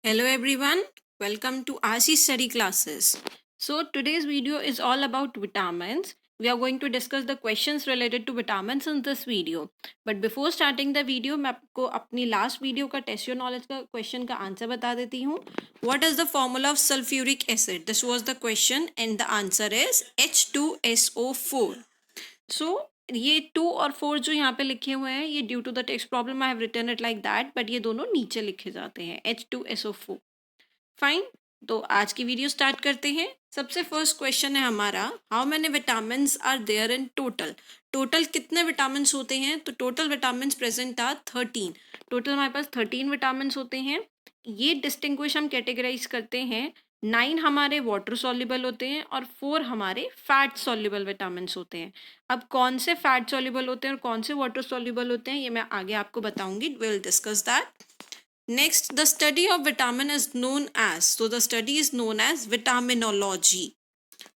Hello everyone, welcome to RC study classes. So today's video is all about vitamins. We are going to discuss the questions related to vitamins in this video. But before starting the video, मैं आपको अपनी last video का test your knowledge का question का answer बता देती हूँ. What is the formula of sulfuric acid? This was the question and the answer is H2SO4. सो ये 2 और 4 जो यहाँ पे लिखे हुए हैं ये due to the text problem I have written it like that but ये दोनों नीचे लिखे जाते हैं H2SO4. फाइन. तो आज की वीडियो स्टार्ट करते हैं. सबसे फर्स्ट क्वेश्चन है हमारा, how many vitamin are there in total. Total कितने विटामिन होते हैं? तो total vitamin present are 13. Total हमारे पास 13 विटामिन होते हैं. ये डिस्टिंग्विश हम कैटेगराइज करते हैं. 9 हमारे वाटर सॉल्युबल होते हैं और 4 हमारे फैट सॉल्युबल विटामिन होते हैं. अब कौन से फैट सॉल्युबल होते हैं और कौन से वाटर सॉल्युबल होते हैं ये मैं आगे आपको बताऊंगी. Will discuss that. Next, the study of vitamin is known as, so the study is known as vitaminology.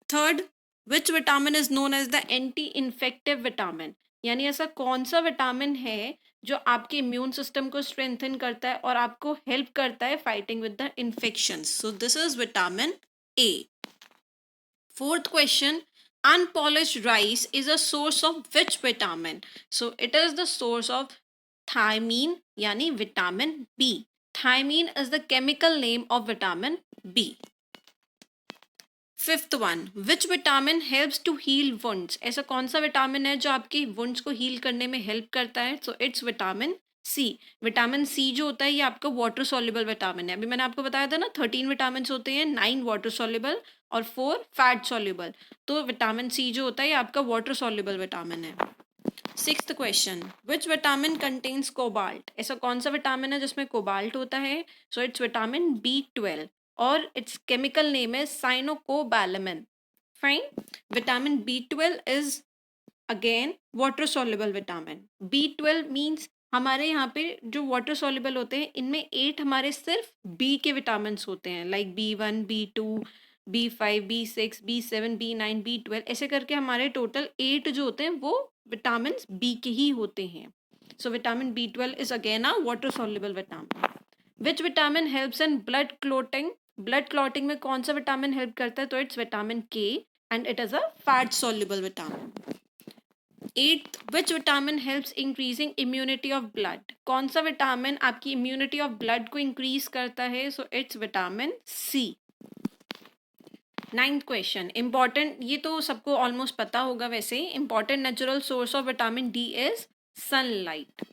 Third, which vitamin is known as the anti-infective vitamin? यानी ऐसा कौन सा विटामिन है जो आपके इम्यून सिस्टम को स्ट्रेंथन करता है और आपको हेल्प करता है fighting with the infections. So this is vitamin A. Fourth question, unpolished rice is a source of which vitamin? So it is the source of thiamine यानी vitamin B. Thiamine is the chemical name of vitamin B. Fifth one, which vitamin helps to heal wounds. ऐसा कौन सा vitamin है जो आपकी wounds को heal करने में हेल्प करता है? So it's vitamin C. Vitamin C जो होता है ये आपका वाटर सॉल्युबल विटामिन है. अभी मैंने आपको बताया था ना 13 विटामिन होते हैं, 9 वाटर सॉल्युबल और 4 फैट सॉल्युबल. तो विटामिन सी जो होता है ये आपका वाटर सॉल्युबल विटामिन है. Sixth question, which vitamin contains cobalt. ऐसा कौन सा विटामिन है जिसमें कोबाल्ट होता है? सो इट्स विटामिन B12 और इट्स केमिकल नेम है cyanocobalamin. Fine. Vitamin B12 is again water soluble vitamin. B12 means हमारे यहाँ पे जो वाटर सॉल्युबल होते हैं इनमें 8 हमारे सिर्फ बी के विटामिन होते हैं, like B1, B2, B5, B6, B7, B9, B12 ऐसे करके हमारे टोटल 8 जो होते हैं वो विटामिन बी के ही होते हैं. So vitamin B12 is again a water soluble vitamin. Which vitamin helps in blood clotting. Blood clotting में कौन सा विटामिन हेल्प करता है? तो it's vitamin K and it is a fat soluble vitamin. Eighth, which vitamin helps increasing immunity of blood. कौन सा vitamin आपकी immunity of blood को इंक्रीज करता है? So it's vitamin C. Ninth question, important, ये तो सबको ऑलमोस्ट पता होगा वैसे. Important natural source of vitamin D is sunlight.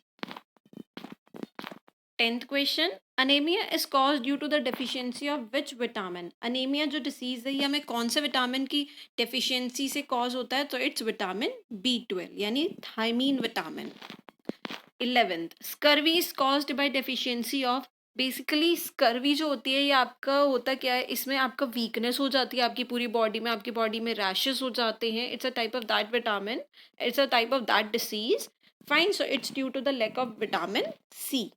Tenth question, anaemia is cause due to the deficiency of which vitamin. Anaemia जो डिसीज है ये हमें कौन से विटामिन की डेफिशिएंसी से कॉज होता है? तो इट्स विटामिन B12 यानी thiamine vitamin. 11th, scurvy is caused by deficiency of. Basically scurvy जो होती है ये आपका होता क्या है, इसमें आपका वीकनेस हो जाती है आपकी पूरी बॉडी में, आपकी बॉडी में रैशेस हो जाते हैं. It's a type of that vitamin, it's a type of that disease. Fine. So it's due to the lack of vitamin C.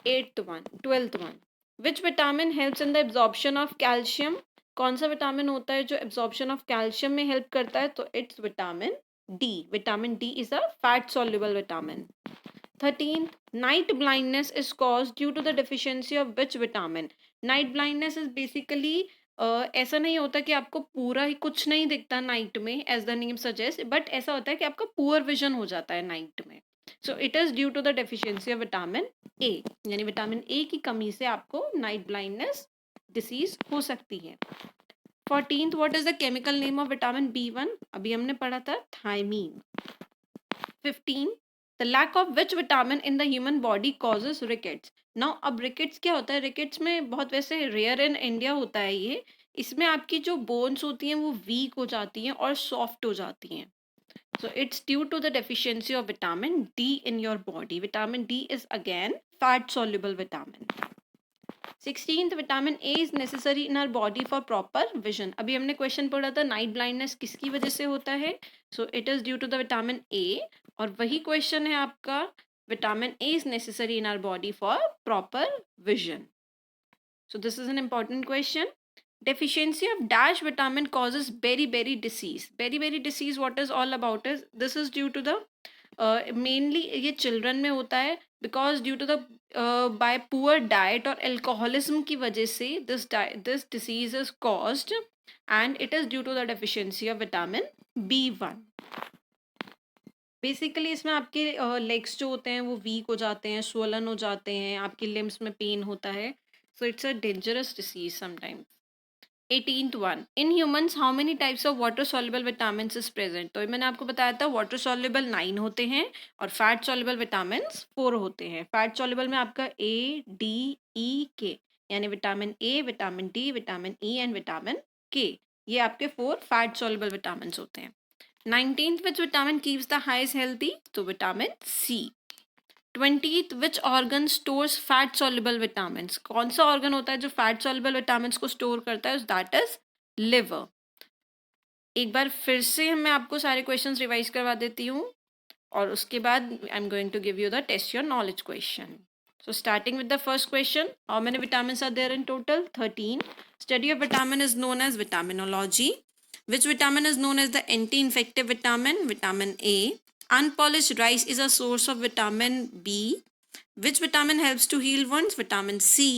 8th one, 12th one, which vitamin helps in the absorption of calcium. कौन सा vitamin होता है जो absorption of calcium में help करता है? तो it's vitamin D. Vitamin D is a fat soluble vitamin. 13th, night blindness is cause due to the deficiency of which vitamin. Night blindness is basically ऐसा नहीं होता कि आपको पूरा ही कुछ नहीं दिखता नाइट में as the name suggest, but ऐसा होता है कि आपका पुअर विजन हो जाता है नाइट में. So it is due to the deficiency of vitamin A. यानी विटामिन ए की कमी से आपको नाइट ब्लाइंडनेस डिसीज हो सकती है. 14th, what is the chemical name of vitamin B1? अभी हमने पढ़ा था thiamine. 15, the lack of which vitamin in the human body causes rickets. Now अब रिकेट्स क्या होता है? रिकेट्स में बहुत वैसे रेयर इन इंडिया होता है ये. इसमें आपकी जो बोन्स होती हैं वो वीक हो जाती हैं और सॉफ्ट हो जाती हैं. So it's due to the deficiency of vitamin D in your body. Vitamin D is again fat soluble vitamin. 16th, vitamin A is necessary in our body for proper vision. अभी हमने question पढ़ा था night blindness किसकी वजह से होता है? So it is due to the vitamin A. और वही क्वेश्चन है आपका, vitamin A is necessary in our body for proper vision. So this is an important question. Deficiency of dash vitamin causes beriberi disease. Beriberi disease, what is all about is this is due to the mainly ये children में होता है. Because due to the by poor diet और alcoholism की वजह से this disease is caused and it is due to the deficiency of vitamin B1. Basically इसमें आपके लेग्स जो होते हैं वो वीक हो जाते हैं, स्वोलन हो जाते हैं, आपकी लिम्स में पेन होता है. So it's a dangerous disease sometimes. 18th one, in humans how many types of water soluble vitamin is present. तो मैंने आपको बताया था वाटर सॉल्युबल 9 होते हैं और फैट सॉल्युबल विटामिन 4 होते हैं. फैट सॉल्युबल में आपका A, D, E, K यानी vitamin A, vitamin D, vitamin E and vitamin K. ये आपके 4 फैट सॉल्युबल विटामिन होते हैं. 19th which vitamin keeps the highest healthy? तो vitamin C. 20th which organ stores fat soluble vitamins? कौन सा organ होता है जो फैट soluble vitamins को स्टोर करता है? That is liver. एक बार फिर से मैं आपको सारे क्वेश्चंस रिवाइज करवा देती हूँ और उसके बाद I am going to give you the test your knowledge question. So starting with the first question, how many vitamins are there in total? 13. Study of vitamin is known as vitaminology. Which vitamin is known as the anti-infective vitamin? Vitamin A. Unpolished rice is a source of vitamin B. Which vitamin helps to heal wounds? Vitamin C.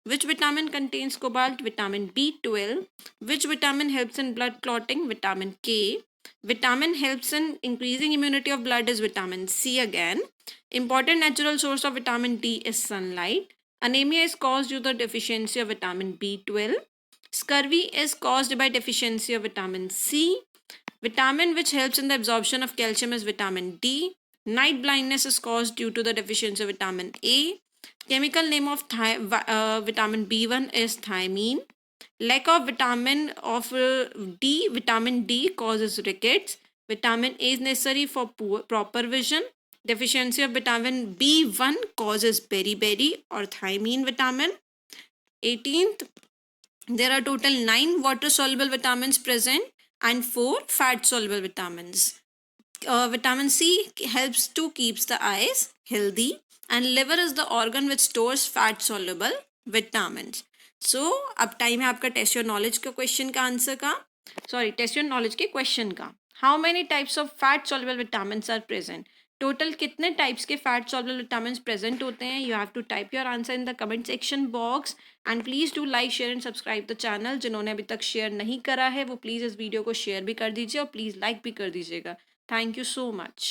Which vitamin contains cobalt? Vitamin B12. Which vitamin helps in blood clotting? Vitamin K. Vitamin helps in increasing immunity of blood is vitamin C again. Important natural source of vitamin D is sunlight. Anemia is caused due to the deficiency of vitamin B12. Scurvy is caused by deficiency of vitamin C. Vitamin which helps in the absorption of calcium is vitamin D. Night blindness is caused due to the deficiency of vitamin A. Chemical name of vitamin B1 is thiamine. Lack of vitamin vitamin D causes rickets. Vitamin A is necessary for proper vision. Deficiency of vitamin B1 causes beriberi or thiamine vitamin. 18th, there are total 9 water soluble vitamins present and 4 fat soluble vitamins. Vitamin C helps to keeps the eyes healthy and liver is the organ which stores fat soluble vitamins. So अब time है आपका test your knowledge का question का answer का, sorry test your knowledge के question का. How many types of fat soluble vitamins are present? Total कितने types के फैट सॉल्युबल विटामिन्स प्रेजेंट होते हैं? You have to type your answer in the comment section box and please do like share and subscribe the channel. जिन्होंने अभी तक share नहीं करा है वो प्लीज़ इस वीडियो को शेयर भी कर दीजिए और प्लीज़ लाइक भी कर दीजिएगा. Thank you so much.